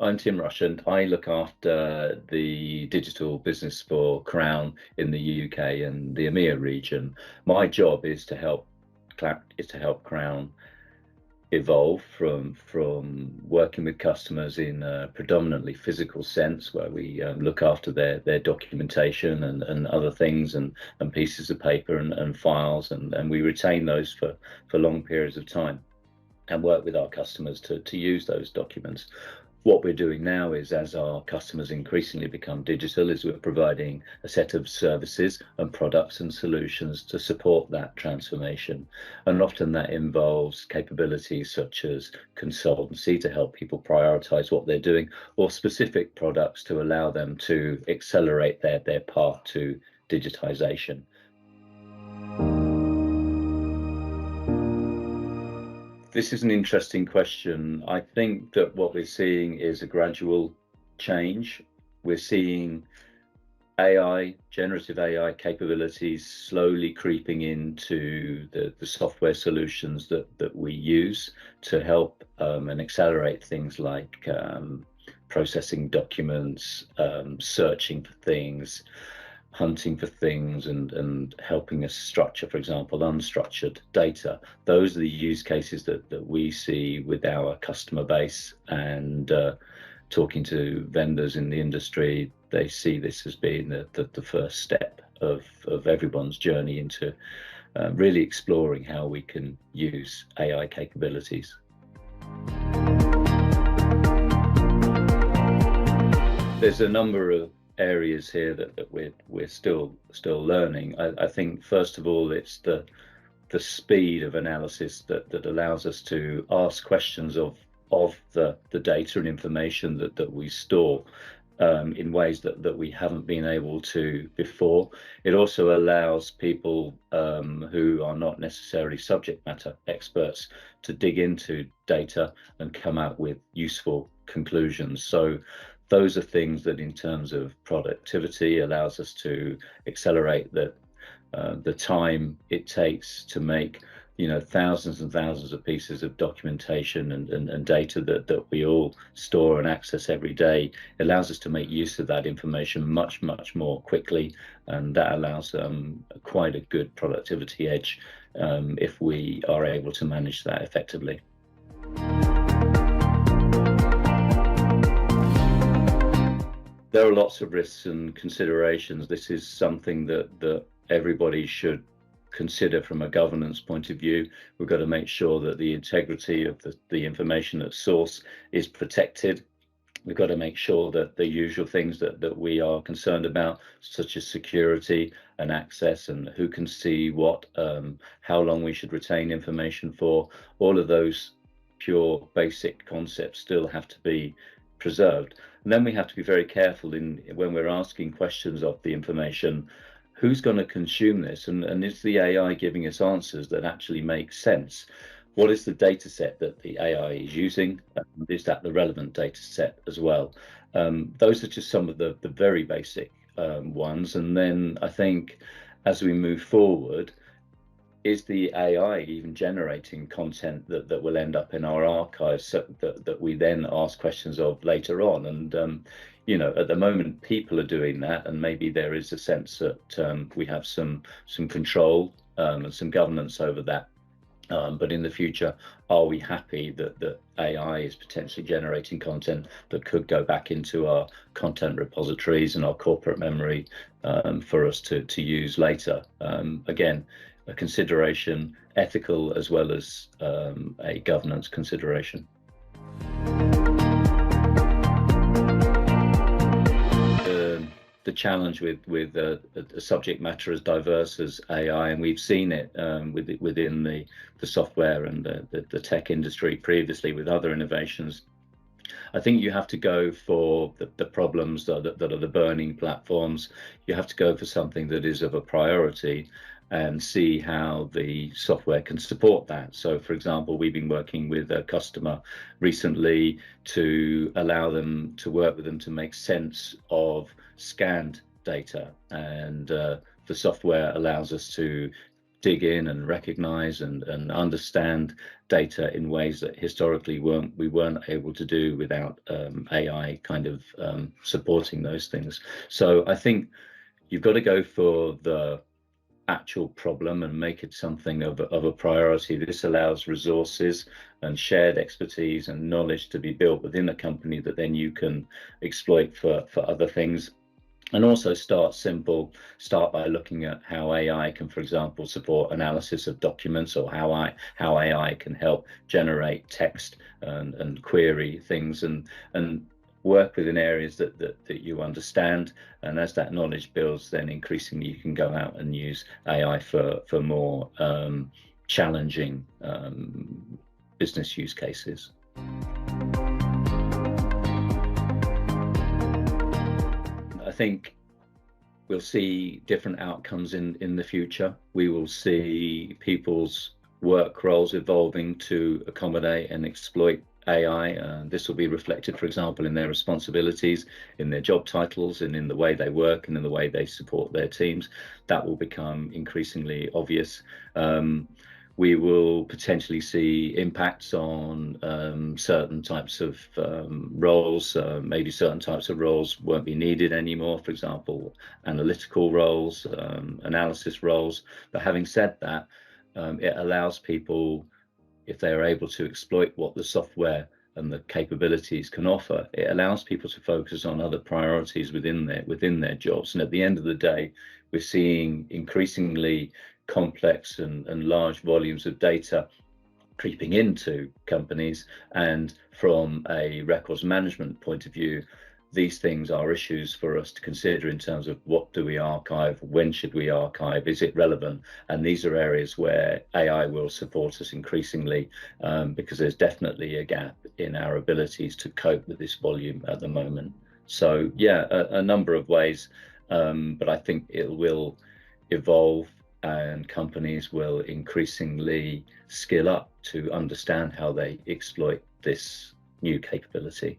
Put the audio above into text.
I'm Tim Rush, and I look after the digital business for Crown in the UK and the EMEA region. My job is to help Crown evolve from working with customers in a predominantly physical sense, where we look after their documentation and other things and pieces of paper and files, and we retain those for long periods of time and work with our customers to use those documents. What we're doing now is, as our customers increasingly become digital, is we're providing a set of services and products and solutions to support that transformation. And often that involves capabilities such as consultancy to help people prioritize what they're doing, or specific products to allow them to accelerate their path to digitization. This is an interesting question. I think that what we're seeing is a gradual change. We're seeing AI, generative AI capabilities slowly creeping into the software solutions that we use to help and accelerate things like processing documents, searching for things, hunting for things, and helping us structure, for example, unstructured data. Those are the use cases that we see with our customer base, and talking to vendors in the industry, they see this as being the first step of everyone's journey into really exploring how we can use AI capabilities. There's a number of areas here that we're still learning. I think first of all, it's the speed of analysis that allows us to ask questions of the data and information that we store in ways that we haven't been able to before. It also allows people who are not necessarily subject matter experts to dig into data and come out with useful conclusions. So those are things that, in terms of productivity, allows us to accelerate the time it takes to make, thousands and thousands of pieces of documentation and data that we all store and access every day. It allows us to make use of that information much more quickly, and that allows quite a good productivity edge if we are able to manage that effectively. There are lots of risks and considerations. This is something that everybody should consider from a governance point of view. We've got to make sure that the integrity of the information at source is protected. We've got to make sure that the usual things that we are concerned about, such as security and access and who can see what, how long we should retain information for, all of those pure basic concepts still have to be preserved. And then we have to be very careful when we're asking questions of the information, who's going to consume this, and is the AI giving us answers that actually make sense? What is the data set that the AI is using? Is that the relevant data set as well? Those are just some of the very basic ones. And then I think as we move forward, is the AI even generating content that will end up in our archives, so that we then ask questions of later on? And at the moment, people are doing that, and maybe there is a sense that we have some control and some governance over that. But in the future, are we happy that AI is potentially generating content that could go back into our content repositories and our corporate memory for us to use later? Again, a consideration, ethical as well as a governance consideration. The challenge with a subject matter as diverse as AI, and we've seen it within the software and the tech industry previously with other innovations. I think you have to go for the problems that are the burning platforms. You have to go for something that is of a priority and see how the software can support that. So, for example, we've been working with a customer recently to allow them to work with them to make sense of scanned data, and the software allows us to dig in and recognize and understand data in ways that historically we weren't able to do without AI kind of supporting those things. So I think you've got to go for the actual problem and make it something of a priority. This allows resources and shared expertise and knowledge to be built within a company that then you can exploit for other things. And also start simple, start by looking at how AI can, for example, support analysis of documents, or how AI can help generate text and query things, and work within areas that you understand. And as that knowledge builds, then increasingly you can go out and use AI for more challenging business use cases. I think we'll see different outcomes in the future. We will see people's work roles evolving to accommodate and exploit AI. This will be reflected, for example, in their responsibilities, in their job titles, and in the way they work and in the way they support their teams. That will become increasingly obvious. We will potentially see impacts on certain types of roles. Maybe certain types of roles won't be needed anymore, for example, analytical roles, analysis roles. But having said that, it allows people, if they are able to exploit what the software and the capabilities can offer, it allows people to focus on other priorities within their jobs. And at the end of the day, we're seeing increasingly complex and large volumes of data creeping into companies. And from a records management point of view, these things are issues for us to consider in terms of what do we archive, when should we archive, is it relevant? And these are areas where AI will support us increasingly, because there's definitely a gap in our abilities to cope with this volume at the moment. So yeah, a number of ways, but I think it will evolve, and companies will increasingly skill up to understand how they exploit this new capability.